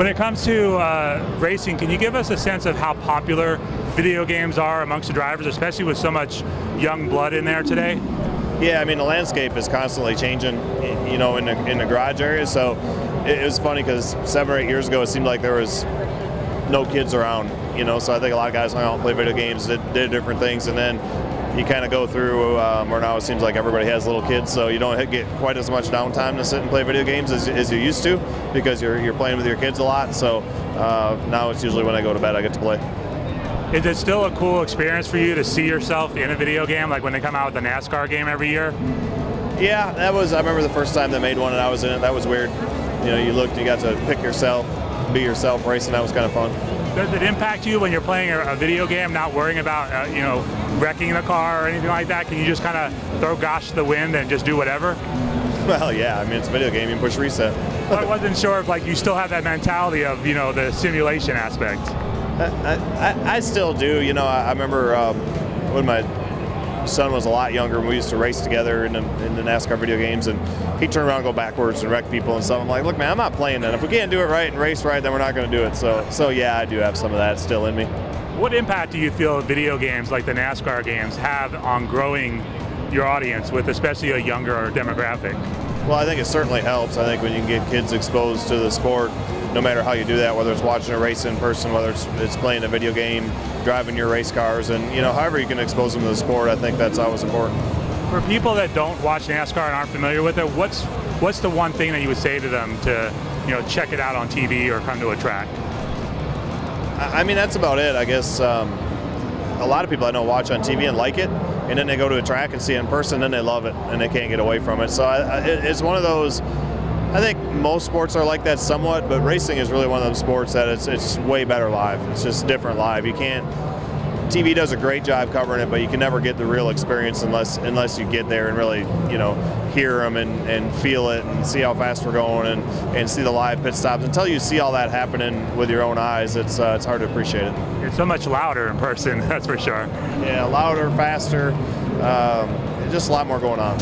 When it comes to racing, can you give us a sense of how popular video games are amongst the drivers, especially with so much young blood in there today? Yeah, I mean, the landscape is constantly changing, you know, in the garage area. So it was funny because 7 or 8 years ago, it seemed like there was no kids around, you know. So I think a lot of guys hung out and played video games, did different things, and then you kind of go through where now it seems like everybody has little kids, so you don't get quite as much downtime to sit and play video games as you used to, because you're playing with your kids a lot. So now it's usually when I go to bed I get to play. Is it still a cool experience for you to see yourself in a video game, like when they come out with the NASCAR game every year? Yeah, I remember the first time they made one and I was in it. That was weird. You know, you looked, you got to pick yourself, be yourself racing. That was kind of fun. Does it impact you when you're playing a video game, not worrying about you know, wrecking the car or anything like that? Can you just kind of throw gosh to the wind and just do whatever? Well, yeah. I mean, it's a video game. You can push reset. Well, I wasn't sure if like you still have that mentality of, you know, the simulation aspect. I still do. You know, I remember when my son was a lot younger and we used to race together in the NASCAR video games, and he'd turn around and go backwards and wreck people and stuff. I'm like, look, man, I'm not playing that. If we can't do it right and race right, then we're not going to do it. So yeah, I do have some of that still in me. What impact do you feel video games like the NASCAR games have on growing your audience with especially a younger demographic? Well, I think it certainly helps. I think when you can get kids exposed to the sport, no matter how you do that, whether it's watching a race in person, whether it's playing a video game, driving your race cars, and you know, however you can expose them to the sport, I think that's always important. For people that don't watch NASCAR and aren't familiar with it, what's the one thing that you would say to them to, you know, check it out on TV or come to a track? I mean, that's about it. I guess a lot of people I know watch on TV and like it, and then they go to a track and see it in person, and then they love it, and they can't get away from it. So it's one of those. I think most sports are like that somewhat, but racing is really one of those sports that it's way better live. It's just different live. You can't. TV does a great job covering it, but you can never get the real experience unless you get there and really, you know, hear them and feel it and see how fast we're going and see the live pit stops. Until you see all that happening with your own eyes, it's hard to appreciate it. It's so much louder in person, that's for sure. Yeah, louder, faster, just a lot more going on.